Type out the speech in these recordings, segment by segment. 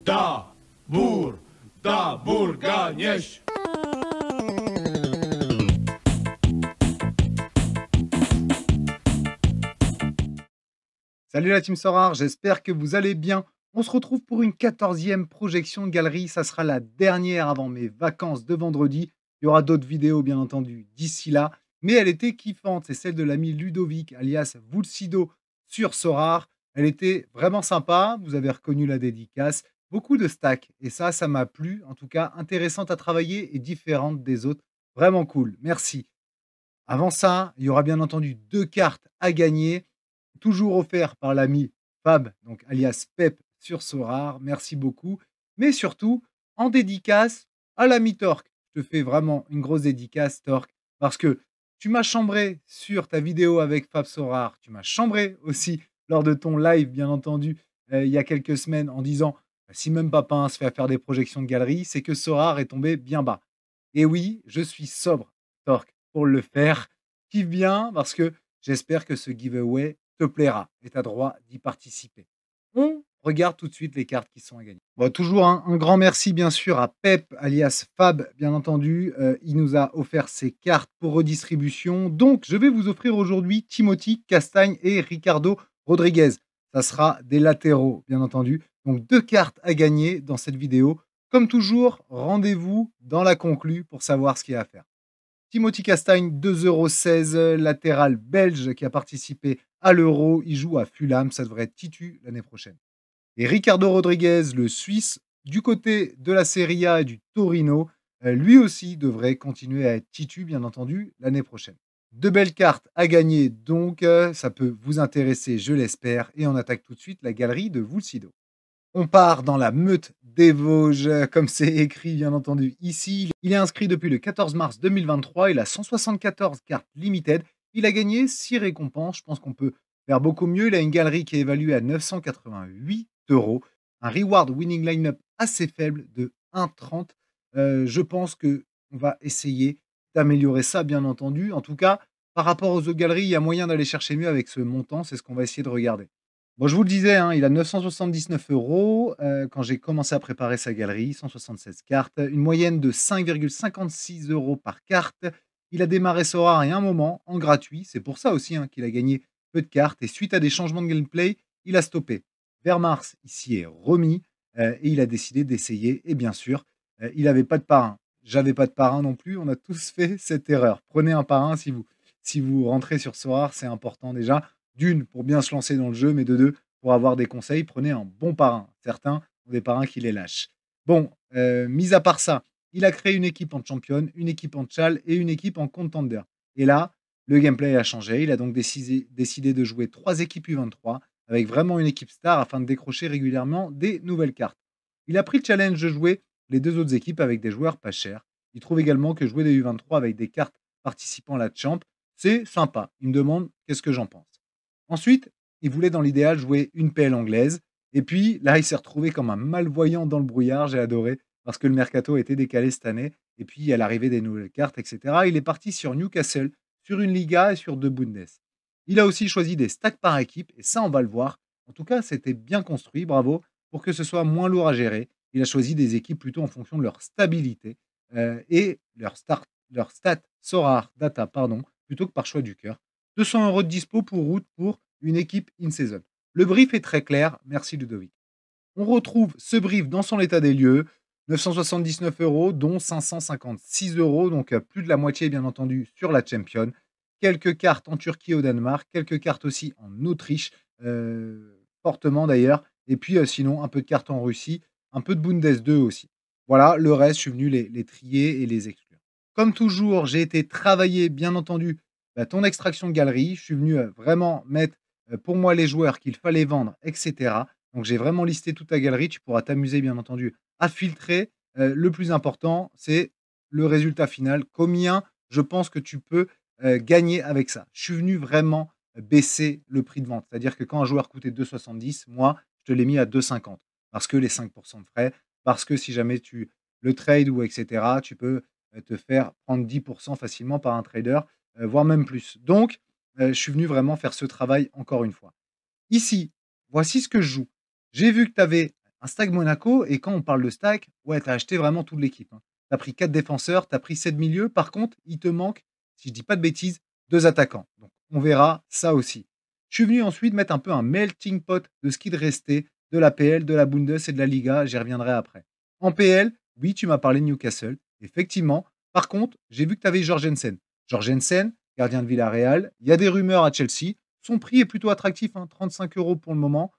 Tabur, tabur ganesh. Salut la team Sorare, j'espère que vous allez bien. On se retrouve pour une 14e projection de galerie. Ça sera la dernière avant mes vacances de vendredi. Il y aura d'autres vidéos, bien entendu, d'ici là. Mais elle était kiffante. C'est celle de l'ami Ludovic, alias Vulcido, sur Sorare. Elle était vraiment sympa. Vous avez reconnu la dédicace. Beaucoup de stacks. Et ça m'a plu. En tout cas, intéressante à travailler et différente des autres. Vraiment cool. Merci. Avant ça, il y aura bien entendu 2 cartes à gagner, toujours offertes par l'ami Fab, donc alias Pep sur Sorare. Merci beaucoup. Mais surtout, en dédicace à l'ami Torque. Je te fais vraiment une grosse dédicace, Torque, parce que tu m'as chambré sur ta vidéo avec Fab Sorare. Tu m'as chambré aussi lors de ton live, bien entendu, il y a quelques semaines, en disant si même Papin se fait à faire des projections de galerie, c'est que Sorare est tombé bien bas. Et oui, je suis sobre, Torque, pour le faire. Kiffe bien parce que j'espère que ce giveaway te plaira et tu as droit d'y participer. On regarde tout de suite les cartes qui sont à gagner. Bon, toujours un grand merci bien sûr à Pep alias Fab, bien entendu. Il nous a offert ses cartes pour redistribution. Donc, je vais vous offrir aujourd'hui Timothy Castagne et Ricardo Rodriguez. Ça sera des latéraux, bien entendu. Donc, 2 cartes à gagner dans cette vidéo. Comme toujours, rendez-vous dans la conclue pour savoir ce qu'il y a à faire. Timothy Castagne, 2,16 €, latéral belge qui a participé à l'Euro. Il joue à Fulham, ça devrait être Titu l'année prochaine. Et Ricardo Rodriguez, le Suisse, du côté de la Serie A et du Torino, lui aussi devrait continuer à être Titu, bien entendu, l'année prochaine. 2 belles cartes à gagner, donc ça peut vous intéresser, je l'espère. Et on attaque tout de suite la galerie de Vulcido. On part dans la meute des Vosges, comme c'est écrit bien entendu ici. Il est inscrit depuis le 14 mars 2023. Il a 174 cartes limited. Il a gagné 6 récompenses. Je pense qu'on peut faire beaucoup mieux. Il a une galerie qui est évaluée à 988 €. Un reward winning line-up assez faible de 1,30. Je pense qu'on va essayer d'améliorer ça, bien entendu. En tout cas, par rapport aux autres galeries, il y a moyen d'aller chercher mieux avec ce montant. C'est ce qu'on va essayer de regarder. Bon, je vous le disais, hein, il a 979 € quand j'ai commencé à préparer sa galerie, 176 cartes, une moyenne de 5,56 € par carte. Il a démarré Sorare il y a un moment en gratuit, c'est pour ça aussi hein, qu'il a gagné peu de cartes. Et suite à des changements de gameplay, il a stoppé. Vers mars, il s'y est remis et il a décidé d'essayer. Et bien sûr, il n'avait pas de parrain. J'avais pas de parrain non plus. On a tous fait cette erreur. Prenez un parrain si vous rentrez sur Sorare, c'est important déjà. D'une, pour bien se lancer dans le jeu, mais de deux, pour avoir des conseils, prenez un bon parrain. Certains ont des parrains qui les lâchent. Bon, mis à part ça, il a créé une équipe en champion, une équipe en chal et une équipe en contender. Et là, le gameplay a changé. Il a donc décidé de jouer 3 équipes U23 avec vraiment une équipe star afin de décrocher régulièrement des nouvelles cartes. Il a pris le challenge de jouer les 2 autres équipes avec des joueurs pas chers. Il trouve également que jouer des U23 avec des cartes participant à la champ, c'est sympa. Il me demande qu'est-ce que j'en pense. Ensuite, il voulait dans l'idéal jouer une PL anglaise. Et puis là, il s'est retrouvé comme un malvoyant dans le brouillard. J'ai adoré parce que le mercato a été décalé cette année. Et puis, il y a l'arrivée des nouvelles cartes, etc. Il est parti sur Newcastle, sur une Liga et sur 2 Bundes. Il a aussi choisi des stacks par équipe. Et ça, on va le voir. En tout cas, c'était bien construit. Bravo. Pour que ce soit moins lourd à gérer. Il a choisi des équipes plutôt en fonction de leur stabilité et leur stat Sorare data, pardon, plutôt que par choix du cœur. 200 € de dispo pour route pour une équipe in-season. Le brief est très clair. Merci Ludovic. On retrouve ce brief dans son état des lieux. 979 €, dont 556 €, donc plus de la moitié bien entendu sur la Champion. Quelques cartes en Turquie et au Danemark, quelques cartes aussi en Autriche, fortement d'ailleurs. Et puis sinon, un peu de cartes en Russie, un peu de Bundes 2 aussi. Voilà, le reste, je suis venu les trier et les exclure. Comme toujours, j'ai été travailler, bien entendu, ton extraction de galerie. Je suis venu vraiment mettre pour moi les joueurs qu'il fallait vendre, etc. Donc j'ai vraiment listé toute ta galerie. Tu pourras t'amuser, bien entendu, à filtrer. Le plus important, c'est le résultat final. Combien je pense que tu peux gagner avec ça. Je suis venu vraiment baisser le prix de vente. C'est-à-dire que quand un joueur coûtait 2,70, moi, je te l'ai mis à 2,50. Parce que les 5% de frais, parce que si jamais tu le trades ou etc., tu peux te faire prendre 10% facilement par un trader, voire même plus. Donc, je suis venu vraiment faire ce travail encore une fois. Ici, voici ce que je joue. J'ai vu que tu avais un Stag Monaco et quand on parle de Stag, ouais, tu as acheté vraiment toute l'équipe, hein. Tu as pris 4 défenseurs, tu as pris 7 milieux. Par contre, il te manque, si je dis pas de bêtises, 2 attaquants. Donc on verra ça aussi. Je suis venu ensuite mettre un peu un melting pot de ce qui te restait de la PL, de la Bundes et de la Liga. J'y reviendrai après. En PL, oui, tu m'as parlé de Newcastle. Effectivement. Par contre, j'ai vu que tu avais Jorgensen. Jorgensen, gardien de Villarreal. Il y a des rumeurs à Chelsea. Son prix est plutôt attractif, hein, 35 € pour le moment.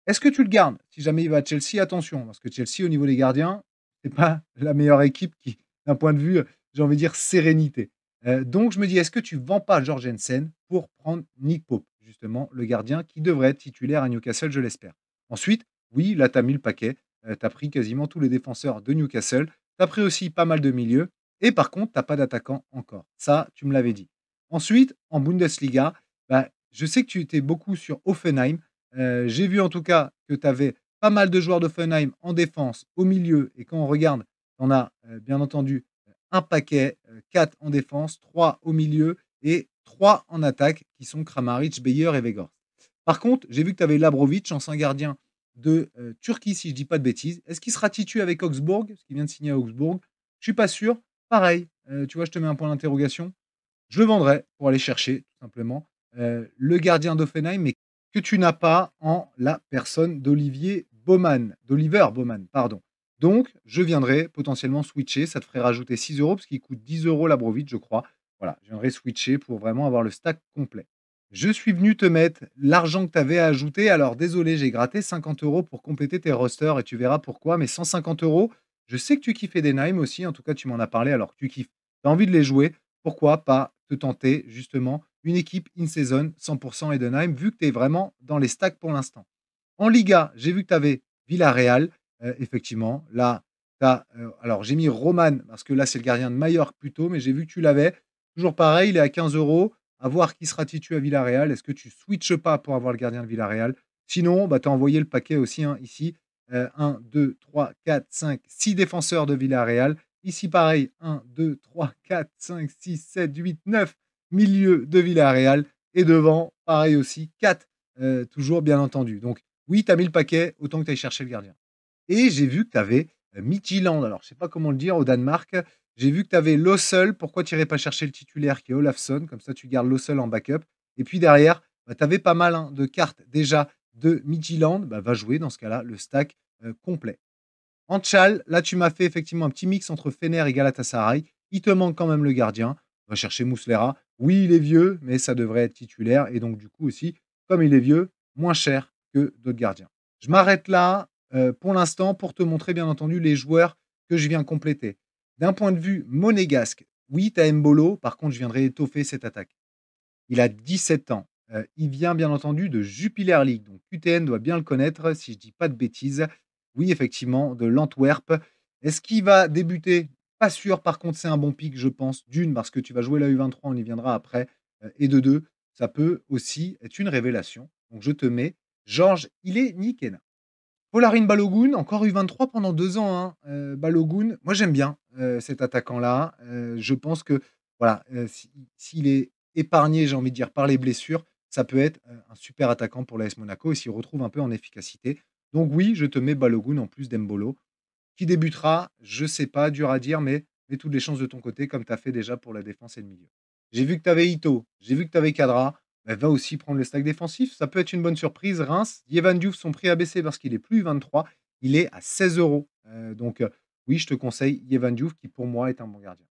Est-ce que tu le gardes? Si jamais il va à Chelsea, attention, parce que Chelsea, au niveau des gardiens, c'est pas la meilleure équipe qui, d'un point de vue, j'ai envie de dire, sérénité. Donc je me dis, est-ce que tu vends pas Jorgensen pour prendre Nick Pope, justement, le gardien qui devrait être titulaire à Newcastle, je l'espère. Ensuite, oui, là, tu as mis le paquet. Tu as pris quasiment tous les défenseurs de Newcastle. Tu as pris aussi pas mal de milieux. Et par contre, tu n'as pas d'attaquant encore. Ça, tu me l'avais dit. Ensuite, en Bundesliga, bah, je sais que tu étais beaucoup sur Hoffenheim. J'ai vu en tout cas que tu avais pas mal de joueurs d'Hoffenheim en défense, au milieu et quand on regarde, on a, bien entendu, un paquet, 4 en défense, 3 au milieu et 3 en attaque qui sont Kramaric, Beyer et Weghorst. Par contre, j'ai vu que tu avais Labrovic, ancien gardien de, Turquie si je dis pas de bêtises. Est-ce qu'il sera titulaire avec Augsbourg? Parce qu'il vient de signer à Augsbourg. Je suis pas sûr. Pareil, tu vois, je te mets un point d'interrogation. Je le vendrais pour aller chercher tout simplement, le gardien d'Hoffenheim, mais que tu n'as pas en la personne d'Oliver Baumann, pardon. Donc je viendrai potentiellement switcher, ça te ferait rajouter 6 € parce qu'il coûte 10 € Labrovic, je crois. Voilà, je viendrai switcher pour vraiment avoir le stack complet. Je suis venu te mettre l'argent que tu avais à ajouter. Alors désolé, j'ai gratté 50 € pour compléter tes rosters et tu verras pourquoi, mais 150 €, je sais que tu kiffais des Nîmes aussi, en tout cas tu m'en as parlé alors que tu kiffes. Tu as envie de les jouer, pourquoi pas te tenter justement une équipe in-season 100% Edenheim, vu que tu es vraiment dans les stacks pour l'instant. En Liga, j'ai vu que tu avais Villarreal, effectivement. Là, tu as, alors j'ai mis Roman, parce que là, c'est le gardien de Mallorca plutôt, mais j'ai vu que tu l'avais. Toujours pareil, il est à 15 €. À voir qui sera titulaire à Villarreal. Est-ce que tu switches pas pour avoir le gardien de Villarreal? Sinon, bah, tu as envoyé le paquet aussi, hein, ici. 1, 2, 3, 4, 5, 6 défenseurs de Villarreal. Ici, pareil, 1, 2, 3, 4, 5, 6, 7, 8, 9 milieux de Villarreal. Et devant, pareil aussi, 4, toujours bien entendu. Donc, oui, tu as mis le paquet, autant que tu ailles chercher le gardien. Et j'ai vu que tu avais Midtjylland. Alors, je ne sais pas comment le dire au Danemark. J'ai vu que tu avais Lossel. Pourquoi tu n'irais pas chercher le titulaire qui est Olafsson? Comme ça, tu gardes Lossel en backup. Et puis derrière, bah, tu avais pas mal, hein, de cartes déjà de Midtjylland. Bah, va jouer dans ce cas-là le stack complet. En Tchal, là, tu m'as fait effectivement un petit mix entre Fener et Galatasaray. Il te manque quand même le gardien. On va chercher Mouslera. Oui, il est vieux, mais ça devrait être titulaire. Et donc, du coup, aussi, comme il est vieux, moins cher que d'autres gardiens. Je m'arrête là pour l'instant pour te montrer, bien entendu, les joueurs que je viens compléter. D'un point de vue monégasque, oui, tu as Mbolo. Par contre, je viendrai étoffer cette attaque. Il a 17 ans. Il vient bien entendu de Jupiler League. Donc QTN doit bien le connaître, si je ne dis pas de bêtises. Oui, effectivement, de l'Antwerp. Est-ce qu'il va débuter? Pas sûr. Par contre, c'est un bon pic, je pense. D'une, parce que tu vas jouer la U23, on y viendra après. Et de deux, ça peut aussi être une révélation. Donc je te mets Georges Ilenikena. Polarin Balogun, encore U23 pendant 2 ans, hein. Balogun, moi j'aime bien cet attaquant-là. Je pense que voilà, s'il est épargné, j'ai envie de dire, par les blessures, ça peut être un super attaquant pour l'AS Monaco et s'il retrouve un peu en efficacité. Donc oui, je te mets Balogun en plus d'Embolo. Qui débutera? Je sais pas, dur à dire, mais mets toutes les chances de ton côté comme tu as fait déjà pour la défense et le milieu. J'ai vu que tu avais Ito, j'ai vu que tu avais Kadra. Bah, va aussi prendre le stack défensif. Ça peut être une bonne surprise. Reims, Yevan Diouf, son prix a baissé parce qu'il est plus 23. Il est à 16 €. Donc, oui, je te conseille Yevan Diouf qui, pour moi, est un bon gardien.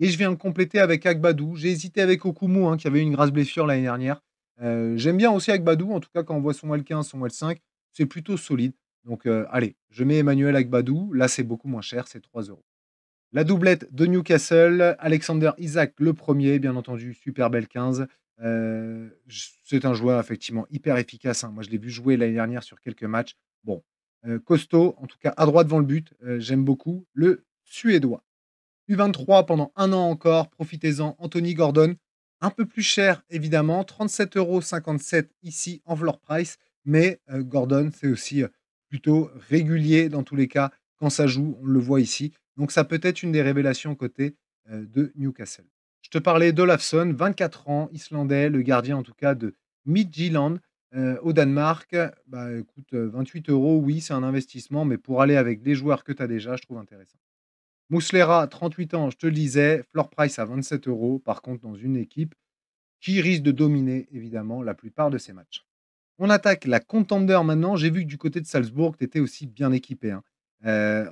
Et je viens le compléter avec Agbadou. J'ai hésité avec Okumu, hein, qui avait eu une grasse blessure l'année dernière. J'aime bien aussi Agbadou. En tout cas, quand on voit son L15, son L5, c'est plutôt solide. Donc, allez, je mets Emmanuel Agbadou. Là, c'est beaucoup moins cher, c'est 3 €. La doublette de Newcastle, Alexander Isak le premier, bien entendu, super belle 15. C'est un joueur effectivement hyper efficace, hein. Moi, je l'ai vu jouer l'année dernière sur quelques matchs. Bon, costaud, en tout cas à droite devant le but, j'aime beaucoup le Suédois. U23 pendant 1 an encore, profitez-en. Anthony Gordon, un peu plus cher évidemment, 37,57 € ici en floor price, mais Gordon, c'est aussi plutôt régulier dans tous les cas quand ça joue, on le voit ici. Donc ça peut être une des révélations côté de Newcastle. Je te parlais d'Olafsson, 24 ans, islandais, le gardien en tout cas de Midtjylland. Au Danemark, bah, écoute, 28 €, oui, c'est un investissement, mais pour aller avec les joueurs que tu as déjà, je trouve intéressant. Muslera, 38 ans, je te le disais, floor price à 27 €, par contre dans une équipe qui risque de dominer évidemment la plupart de ses matchs. On attaque la contender maintenant. J'ai vu que du côté de Salzbourg, tu étais aussi bien équipé, hein.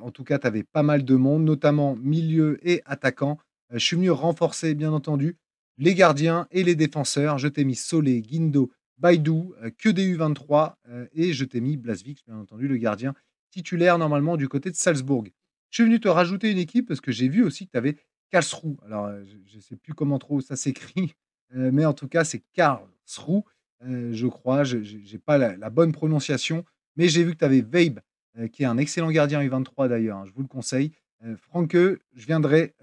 En tout cas, tu avais pas mal de monde, notamment milieu et attaquant. Je suis venu renforcer, bien entendu, les gardiens et les défenseurs. Je t'ai mis Solé, Guindo, Baidou, que des U23 et je t'ai mis Blasvik, bien entendu, le gardien titulaire normalement du côté de Salzbourg. Je suis venu te rajouter une équipe parce que j'ai vu aussi que tu avais Karlsruhe. Alors, je ne sais plus comment trop ça s'écrit, mais en tout cas, c'est Karlsruhe, je crois. Je n'ai pas la bonne prononciation, mais j'ai vu que tu avais Weibe, qui est un excellent gardien U23 d'ailleurs, hein, je vous le conseille. Franke, je viendrai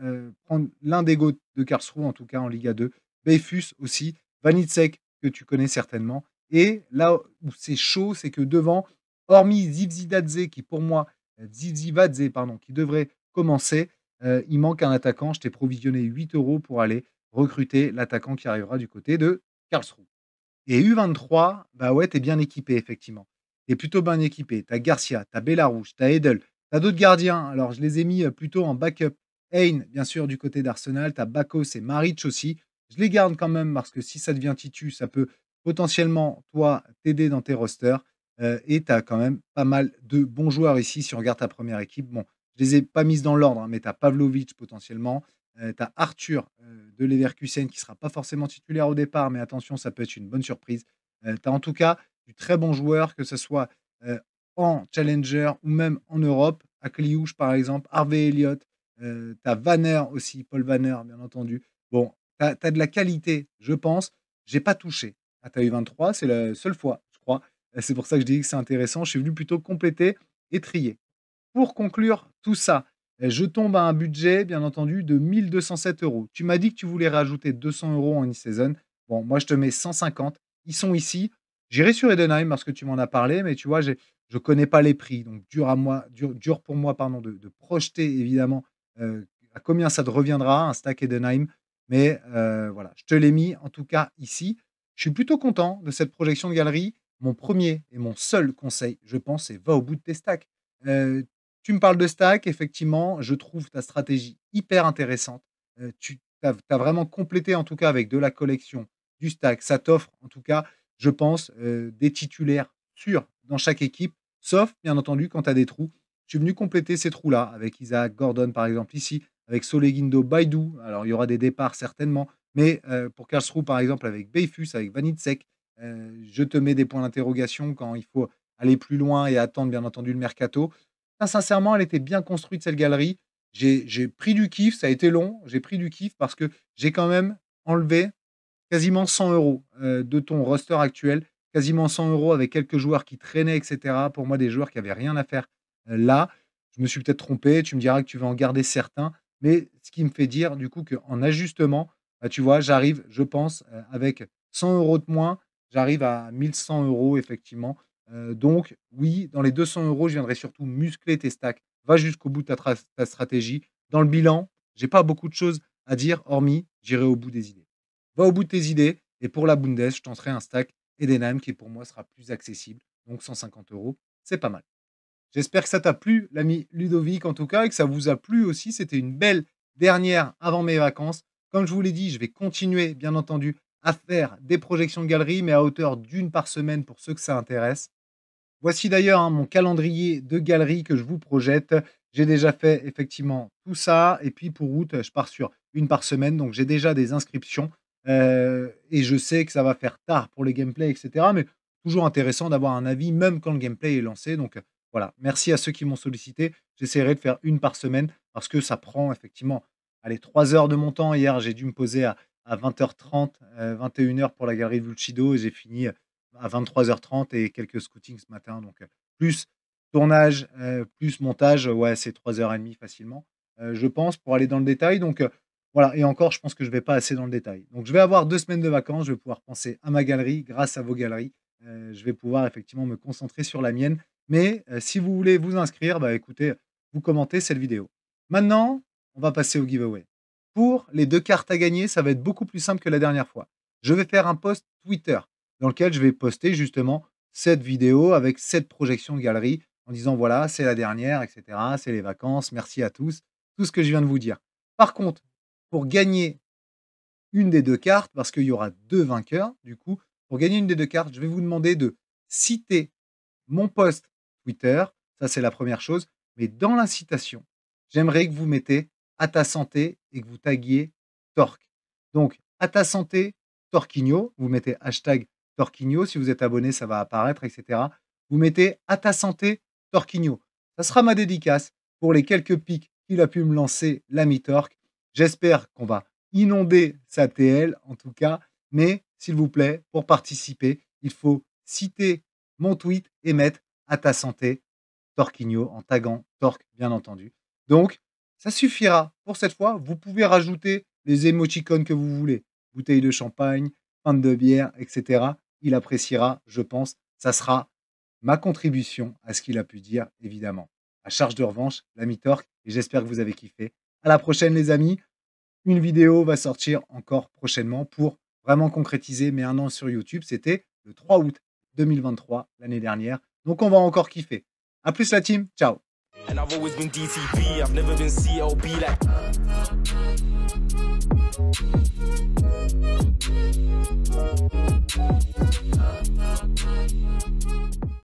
prendre l'un des GOAT de Karlsruhe, en tout cas en Liga 2. Beifus aussi, Vanitsek, que tu connais certainement. Et là où c'est chaud, c'est que devant, hormis Zivzidadze, qui pour moi, Zivzivadze, pardon, qui devrait commencer, il manque un attaquant. Je t'ai provisionné 8 € pour aller recruter l'attaquant qui arrivera du côté de Karlsruhe. Et U23, bah ouais, tu es bien équipé, effectivement. Tu es plutôt bien équipé. Tu as Garcia, tu as Bellarouche, tu as Edel, tu as d'autres gardiens. Alors, je les ai mis plutôt en backup. Hein, bien sûr, du côté d'Arsenal. Tu as Bakos et Maric aussi. Je les garde quand même parce que si ça devient Titu, ça peut potentiellement, toi, t'aider dans tes rosters. Et tu as quand même pas mal de bons joueurs ici. Si on regarde ta première équipe, bon, je les ai pas mises dans l'ordre, hein, mais tu as Pavlovic potentiellement. Tu as Arthur de Leverkusen qui ne sera pas forcément titulaire au départ, mais attention, ça peut être une bonne surprise. Tu as en tout cas du très bon joueur, que ce soit en Challenger ou même en Europe. À Kliouche, par exemple, Harvey Elliott. Tu as Vanner aussi, Paul Vanner, bien entendu. Bon, tu as de la qualité, je pense. J'ai pas touché à ta U23, c'est la seule fois, je crois. C'est pour ça que je dis que c'est intéressant. Je suis venu plutôt compléter et trier. Pour conclure tout ça, je tombe à un budget, bien entendu, de 1 207 €. Tu m'as dit que tu voulais rajouter 200 € en e-season. Bon, moi, je te mets 150. Ils sont ici. J'irai sur Edenheim parce que tu m'en as parlé, mais tu vois, je ne connais pas les prix. Donc, dur pour moi pardon, de projeter, évidemment, à combien ça te reviendra, un stack Edenheim. Mais voilà, je te l'ai mis, en tout cas, ici. Je suis plutôt content de cette projection de galerie. Mon premier et mon seul conseil, je pense, c'est va au bout de tes stacks. Euh, Tu me parles de stack, effectivement, je trouve ta stratégie hyper intéressante. Tu as vraiment complété, en tout cas, avec de la collection, du stack. Ça t'offre, en tout cas, je pense, des titulaires sûrs dans chaque équipe, sauf, bien entendu, quand tu as des trous. Je suis venu compléter ces trous-là avec Isaac Gordon, par exemple, ici, avec Solegindo, Baidou. Alors, il y aura des départs certainement, mais pour Karlsruhe, par exemple, avec Beifus, avec Vanitsek, je te mets des points d'interrogation quand il faut aller plus loin et attendre, bien entendu, le mercato. Sincèrement, elle était bien construite cette galerie. J'ai pris du kiff, ça a été long, j'ai pris du kiff parce que j'ai quand même enlevé quasiment 100 € de ton roster actuel, quasiment 100 € avec quelques joueurs qui traînaient et cetera. Pour moi, des joueurs qui avaient rien à faire, là. Je me suis peut-être trompé, tu me diras que tu vas en garder certains, mais ce qui me fait dire du coup qu'en ajustement, bah, tu vois, j'arrive, je pense, avec 100 € de moins, j'arrive à 1 100 € effectivement. Donc oui, dans les 200 €, je viendrai surtout muscler tes stacks. Va jusqu'au bout de ta stratégie. Dans le bilan, j'ai pas beaucoup de choses à dire, hormis j'irai au bout des idées. Va au bout de tes idées et pour la Bundes, je tenterai un stack Edenham qui pour moi sera plus accessible. Donc 150 €, c'est pas mal. J'espère que ça t'a plu, l'ami Ludovic, en tout cas, et que ça vous a plu aussi. C'était une belle dernière avant mes vacances. Comme je vous l'ai dit, je vais continuer, bien entendu, à faire des projections de galeries, mais à hauteur d'une par semaine pour ceux que ça intéresse. Voici d'ailleurs hein, mon calendrier de galeries que je vous projette. J'ai déjà fait effectivement tout ça. Et puis pour août, je pars sur une par semaine. Donc j'ai déjà des inscriptions. Et je sais que ça va faire tard pour les gameplays, etc. Mais toujours intéressant d'avoir un avis, même quand le gameplay est lancé. Donc voilà, merci à ceux qui m'ont sollicité. J'essaierai de faire une par semaine parce que ça prend effectivement allez, 3 heures de mon temps. Hier, j'ai dû me poser à 20h30, 21h pour la galerie de Vulcido et j'ai fini à 23h30 et quelques scootings ce matin. Donc, plus tournage, plus montage, ouais, c'est 3h30 facilement, je pense, pour aller dans le détail. Donc, voilà. Et encore, je pense que je vais pas assez dans le détail. Donc, je vais avoir 2 semaines de vacances. Je vais pouvoir penser à ma galerie grâce à vos galeries. Je vais pouvoir effectivement me concentrer sur la mienne. Mais si vous voulez vous inscrire, bah, écoutez, vous commentez cette vidéo. Maintenant, on va passer au giveaway. Pour les 2 cartes à gagner, ça va être beaucoup plus simple que la dernière fois. Je vais faire un post Twitter dans lequel je vais poster justement cette vidéo avec cette projection de galerie en disant voilà, c'est la dernière, etc. C'est les vacances, merci à tous, tout ce que je viens de vous dire. Par contre, pour gagner une des 2 cartes, parce qu'il y aura 2 vainqueurs, du coup, pour gagner une des 2 cartes, je vais vous demander de citer mon post Twitter, ça c'est la première chose, mais dans l'incitation, j'aimerais que vous mettez «à ta santé» et que vous taguiez Torque. Donc «à ta santé, Torquinho», vous mettez hashtag Torquinho, si vous êtes abonné, ça va apparaître, etc. Vous mettez «à ta santé, Torquinho». Ça sera ma dédicace pour les quelques pics qu'il a pu me lancer l'ami Torque. J'espère qu'on va inonder sa TL, en tout cas, mais s'il vous plaît, pour participer, il faut citer mon tweet et mettre «à ta santé, Torquinho», en taguant Torque, bien entendu. Donc, ça suffira pour cette fois. Vous pouvez rajouter les émoticônes que vous voulez. Bouteille de champagne, pinte de bière, etc. Il appréciera, je pense. Ça sera ma contribution à ce qu'il a pu dire, évidemment. À charge de revanche, l'ami Torque, et j'espère que vous avez kiffé. À la prochaine, les amis. Une vidéo va sortir encore prochainement pour vraiment concrétiser mes 1 an sur YouTube. C'était le 3 août 2023, l'année dernière. Donc, on va encore kiffer. À plus la team. Ciao. And I've always been DTP, I've never been CLB like